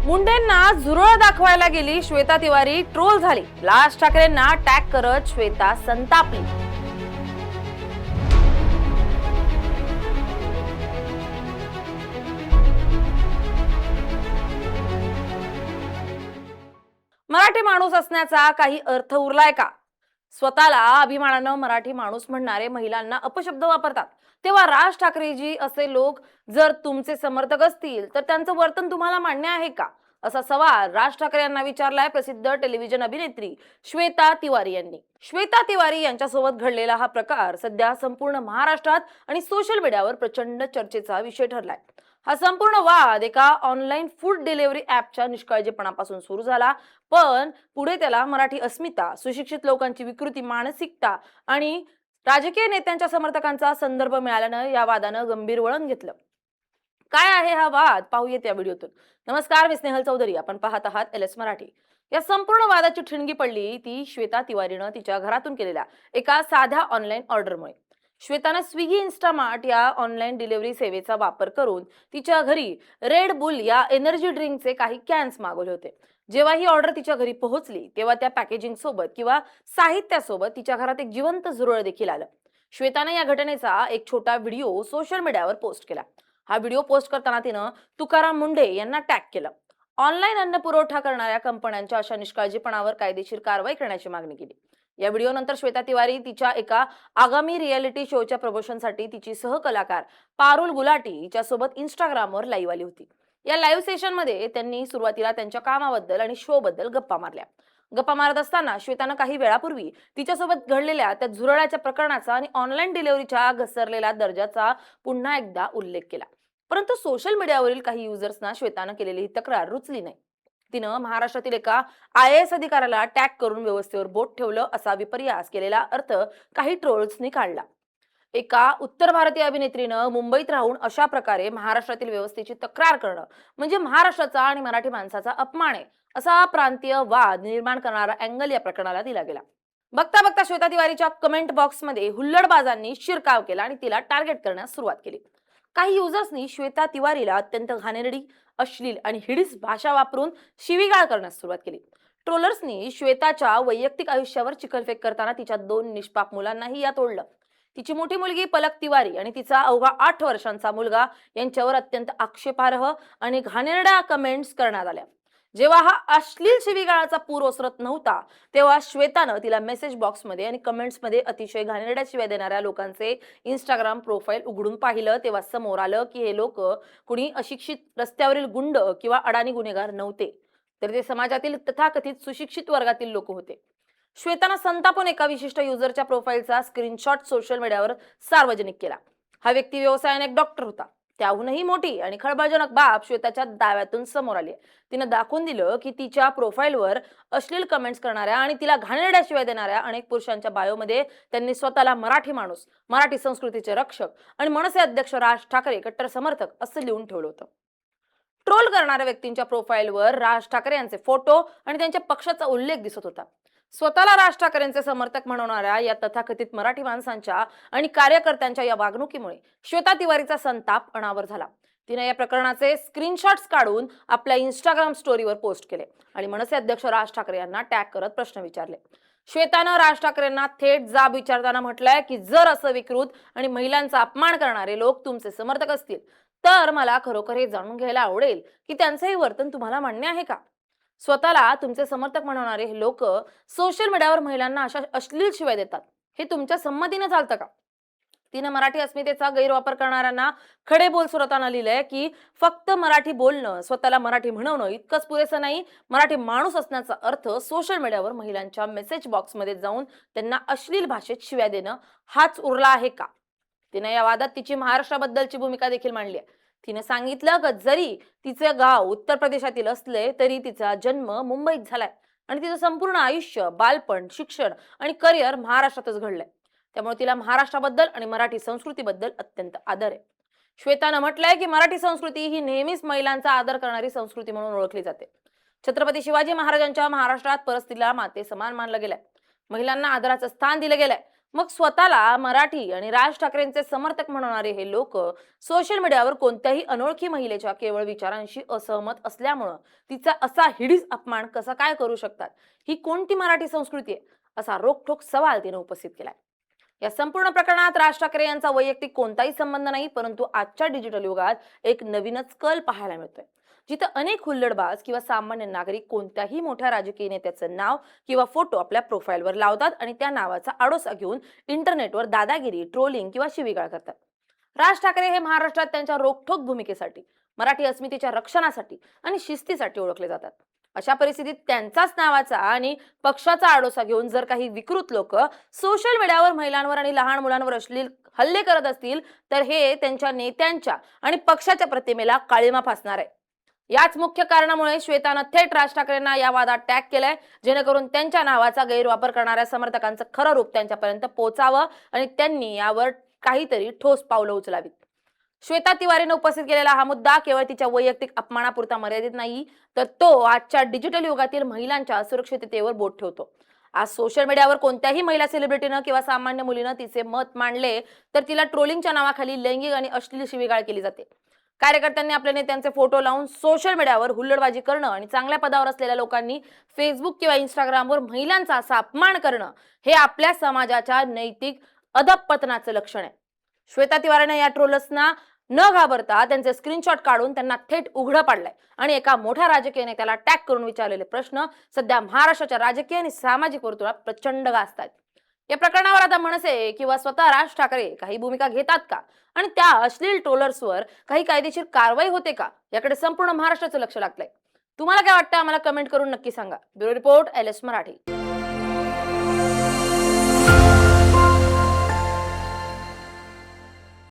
मुंडेंना झुरळ दाखवायला गेली श्वेता तिवारी ट्रोल झाली। राज ठाकरेंना टॅग करत श्वेता संतापली। मराठी माणूस असण्याचा काही अर्थ उरलाय का? स्वतःला अभिमानानं मराठी माणूस म्हणणारे महिलांना अपशब्द वापरतात, तेव्हा राज ठाकरेजी असे लोक जर तुमचे समर्थक असतील तर त्यांचं वर्तन तुम्हाला मान्य आहे का, असा सवाल राज ठाकरे यांना विचारलाय प्रसिद्ध टेलिव्हिजन अभिनेत्री श्वेता तिवारी यांनी। श्वेता तिवारी यांच्यासोबत घडलेला हा प्रकार सध्या संपूर्ण महाराष्ट्रात आणि सोशल मीडियावर प्रचंड चर्चेचा विषय ठरलाय। हा संपूर्ण वाद एका ऑनलाईन फूड डिलिव्हरी ॲपच्या निष्काळजीपणापासून सुरू झाला, पण पुढे त्याला मराठी अस्मिता, सुशिक्षित लोकांची विकृती मानसिकता आणि राजकीय नेत्यांच्या समर्थकांचा संदर्भ मिळाल्यानं या वादानं गंभीर वळण घेतलं। काय आहे हा वाद, पाहूयात या व्हिडिओतून। नमस्कार, मी स्नेहल चौधरी, आपण पाहत आहात LS मराठी। या संपूर्ण वादाची ठिणगी पडली ती श्वेता तिवारीनं तिच्या घरातून केलेल्या एका साध्या ऑनलाईन ऑर्डरमुळे। श्वेतानं स्विगी, इन्स्टामार्ट या ऑनलाईन डिलिव्हरी सेवेचा वापर करून तिच्या घरी रेड बुल या एनर्जी ड्रिंकचे काही कॅन्स मागवले होते। जेव्हा ही ऑर्डर तिच्या घरी पोहोचली तेव्हा त्या पॅकेजिंग सोबत किंवा साहित्यासोबत तिच्या घरात एक जिवंत झुरळ देखील आलं। श्वेताने या घटनेचा एक छोटा व्हिडिओ सोशल मीडियावर पोस्ट केला। हा व्हिडिओ पोस्ट करताना तिनं तुकाराम मुंडे यांना टॅग केलं। ऑनलाईन अन्न पुरवठा करणाऱ्या कंपन्यांच्या अशा निष्काळजीपणावर कायदेशीर कारवाई करण्याची मागणी केली। या व्हिडिओनंतर श्वेता तिवारी तिच्या एका आगामी रियालिटी शोच्या प्रमोशनसाठी तिची सहकलाकार पारुल गुलाटी हिच्यासोबत इंस्टाग्रामवर लाईव्ह आली होती। या लाईव्ह सेशनमध्ये त्यांनी सुरुवातीला त्यांच्या कामाबद्दल आणि शो बद्दल गप्पा मारल्या। गप्पा मारत असताना श्वेतानं काही वेळापूर्वी तिच्यासोबत घडलेल्या त्या झुरळाच्या प्रकरणाचा आणि ऑनलाईन डिलिव्हरीच्या घसरलेल्या दर्जाचा पुन्हा एकदा उल्लेख केला। परंतु सोशल मीडियावरील काही युजर्सना श्वेतानं केलेली ही तक्रार रुचली नाही। तिनं महाराष्ट्रातील एका IAS अधिकाऱ्याला टॅग करून व्यवस्थेवर बोट ठेवलं असा विपर्यास केलेला अर्थ काही ट्रोल्सनी काढला। एका उत्तर भारतीय अभिनेत्रीनं मुंबईत राहून अशा प्रकारे महाराष्ट्रातील व्यवस्थेची तक्रार करणं म्हणजे महाराष्ट्राचा आणि मराठी माणसाचा अपमान आहे, असा प्रांतीय वाद निर्माण करणारा अँगल या प्रकरणाला दिला गेला। बघता बघता श्वेता तिवारीच्या कमेंट बॉक्समध्ये हुल्लडबाजांनी शिरकाव केला आणि तिला टार्गेट करण्यास सुरुवात केली। काही युजर्सनी श्वेता तिवारीला अत्यंत घाणेरडी, अश्लील आणि हिडीस भाषा वापरून शिवीगाळ करण्यास सुरुवात केली। ट्रोलर्सनी श्वेताच्या वैयक्तिक आयुष्यावर चिखलफेक करताना तिच्या 2 निष्पाप मुलांनाही यात ओढलं। तिची मोठी मुलगी पलक तिवारी आणि तिचा अवघा 8 वर्षांचा मुलगा यांच्यावर अत्यंत आक्षेपार्ह आणि घाणेरड्या कमेंट्स करण्यात आल्या। जेव्हा हा अश्लील शिवीगाळाचा पूर ओसरत नव्हता तेव्हा श्वेतानं तिला मेसेज बॉक्समध्ये आणि कमेंट्समध्ये अतिशय घाणेरड्या शिव्या देणाऱ्या लोकांचे इंस्टाग्राम प्रोफाईल उघडून पाहिलं तेव्हा समोर आलं की हे लोक कुणी अशिक्षित रस्त्यावरील गुंड किंवा अडाणी गुन्हेगार नव्हते, तर ते समाजातील तथाकथित सुशिक्षित वर्गातील लोक होते। श्वेतानं संतापून एका विशिष्ट युजरच्या प्रोफाईलचा स्क्रीनशॉट सोशल मीडियावर सार्वजनिक केला। हा व्यक्ती व्यवसायाने एक डॉक्टर होता। त्याहूनही मोठी आणि खळबळजनक बाब श्वेताच्या दाव्यातून समोर आली। तिनं दाखवून दिलं की तिच्या प्रोफाईलवर अश्लील कमेंट्स करणाऱ्या आणि तिला घाणेरड्या शिव्या देणाऱ्या अनेक पुरुषांच्या बायोमध्ये त्यांनी स्वतःला मराठी माणूस, मराठी संस्कृतीचे रक्षक आणि मनसे अध्यक्ष राज ठाकरे कट्टर समर्थक असं लिहून ठेवलं होतं। ट्रोल करणाऱ्या व्यक्तींच्या प्रोफाईलवर राज ठाकरे यांचे फोटो आणि त्यांच्या पक्षाचा उल्लेख दिसत होता। स्वतःला राज ठाकरेंचे समर्थक म्हणणाऱ्या या तथाकथित मराठी माणसांच्या आणि कार्यकर्त्यांच्या या वागणुकीमुळे श्वेता तिवारीचा संताप अनावर झाला। तिने या प्रकरणाचे स्क्रीनशॉट्स काढून आपल्या इंस्टाग्राम स्टोरीवर पोस्ट केले आणि मनसे अध्यक्ष राज ठाकरे यांना टॅग करत प्रश्न विचारले। श्वेतानं राज ठाकरेंना थेट जाब विचारताना म्हटलंय की जर असं विकृत आणि महिलांचा अपमान करणारे लोक तुमचे समर्थक असतील तर मला खरोखर हे जाणून घ्यायला आवडेल की त्यांचं हे वर्तन तुम्हाला मान्य आहे का? स्वतःला तुमचे समर्थक म्हणणारे हे लोक सोशल मीडियावर महिलांना अशा अश्लील शिवाय देतात, हे तुमच्या संमतीने चालतं का? तिने मराठी अस्मितेचा गैरवापर करणाऱ्यांना खडे बोल सुरताना लिहिलंय की फक्त मराठी बोलणं, स्वतःला मराठी म्हणवणं इतकंच पुरेसं नाही, मराठी माणूस असण्याचा अर्थ सोशल मीडियावर महिलांच्या मेसेज बॉक्समध्ये जाऊन त्यांना अश्लील भाषेत शिव्या देणं हाच उरला आहे का? तिने या वादात तिची महाराष्ट्राबद्दलची भूमिका देखील मांडली आहे। तिने सांगितलं की जरी तिचे गाव उत्तर प्रदेशातील असले तरी तिचा जन्म मुंबईत झालाय आणि तिचं संपूर्ण आयुष्य, बालपण, शिक्षण आणि करिअर महाराष्ट्रातच घडलंय। त्यामुळे तिला महाराष्ट्राबद्दल आणि मराठी संस्कृतीबद्दल अत्यंत आदर आहे। श्वेतानं म्हटलंय की मराठी संस्कृती ही नेहमीच महिलांचा आदर करणारी संस्कृती म्हणून ओळखली जाते। छत्रपती शिवाजी महाराजांच्या महाराष्ट्रात परस्त्रीला माते समान मानलं गेलंय। महिलांना आदराचं स्थान दिलं गेलंय। मग स्वतःला मराठी आणि राज ठाकरेंचे समर्थक म्हणणारे हे लोक सोशल मीडियावर कोणत्याही अनोळखी महिलेच्या केवळ विचारांशी असहमत असल्यामुळं तिचा असा हिडीस अपमान कसा काय करू शकतात? ही कोणती मराठी संस्कृती आहे? असा रोखठोक सवाल तिने उपस्थित केलाय. या संपूर्ण प्रकरणात राज ठाकरे यांचा वैयक्तिक कोणताही संबंध नाही, परंतु आजच्या डिजिटल युगात एक नवीनच कल पाहायला मिळतोय, जिथं अनेक हुल्लडबाज किंवा सामान्य नागरिक कोणत्याही मोठ्या राजकीय नेत्याचं नाव किंवा फोटो आपल्या प्रोफाईलवर लावतात आणि त्या नावाचा आडोसा घेऊन इंटरनेटवर दादागिरी, ट्रोलिंग किंवा शिवीगाळ करतात. राज ठाकरे हे महाराष्ट्रात त्यांच्या रोखठोक भूमिकेसाठी, मराठी अस्मितेच्या रक्षणासाठी आणि शिस्तीसाठी ओळखले जातात. अशा परिस्थितीत त्यांचाच नावाचा आणि पक्षाचा आडोसा घेऊन जर काही विकृत लोक सोशल मीडियावर महिलांवर आणि लहान मुलांवर अश्लील हल्ले करत असतील, तर हे त्यांच्या नेत्यांच्या आणि पक्षाच्या प्रतिमेला काळिमा फासणार आहे. याच मुख्य कारणामुळे श्वेतानं थेट राज ठाकरेंना या वादात टॅग केलंय, जेणेकरून त्यांच्या नावाचा गैरवापर करणाऱ्या समर्थकांचं खरं रूप त्यांच्यापर्यंत पोहोचावं आणि त्यांनी यावर काहीतरी ठोस पावलं उचलावीत. श्वेता तिवारीने उपस्थित केलेला हा मुद्दा केवळ तिच्या वैयक्तिक अपमानापुरता मर्यादित नाही, तर तो आजच्या डिजिटल युगातील महिलांच्या सुरक्षिततेवर बोट ठेवतो. आज सोशल मीडियावर कोणत्याही महिला सेलिब्रिटीनं किंवा सामान्य मुलीनं तिचे मत मांडले, तर तिला ट्रोलिंगच्या नावाखाली लैंगिक आणि अश्लील शिवीगाळ केली जाते. कार्यकर्त्यांनी आपल्या नेत्यांचे फोटो लावून सोशल मीडियावर हुल्लडबाजी करणं आणि चांगल्या पदावर असलेल्या लोकांनी फेसबुक किंवा इंस्टाग्रामवर महिलांचा असा अपमान करणं, हे आपल्या समाजाच्या नैतिक अधपतनाचं लक्षण आहे. श्वेता तिवारीने या ट्रोलर्सना न घाबरता त्यांचे स्क्रीनशॉट काढून त्यांना थेट उघडं पाडलंय आणि एका मोठ्या राजकीय नेत्याला टॅग करून विचारलेले प्रश्न सध्या महाराष्ट्राच्या राजकीय आणि सामाजिक वर्तुळात प्रचंड गाजतात. या प्रकरणावर आता मनसे किंवा स्वतः राज ठाकरे काही भूमिका घेतात का आणि त्या अश्लील ट्रोलर्सवर काही कायदेशीर कारवाई होते का, याकडे संपूर्ण महाराष्ट्राचं लक्ष लागलंय. तुम्हाला काय वाटतं? आम्हाला कमेंट करून नक्की सांगा. Bureau report, LS Marathi.